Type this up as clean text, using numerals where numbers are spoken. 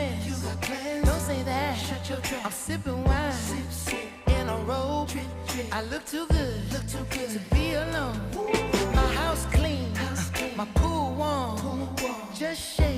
plans. You got plans. Don't say that. Shut your trap. I'm sipping wine. Sip, sip. In a robe. Drip, drip. I look too good. Look too good to be alone. My house clean. House clean. My pool warm. Pool warm. Just shake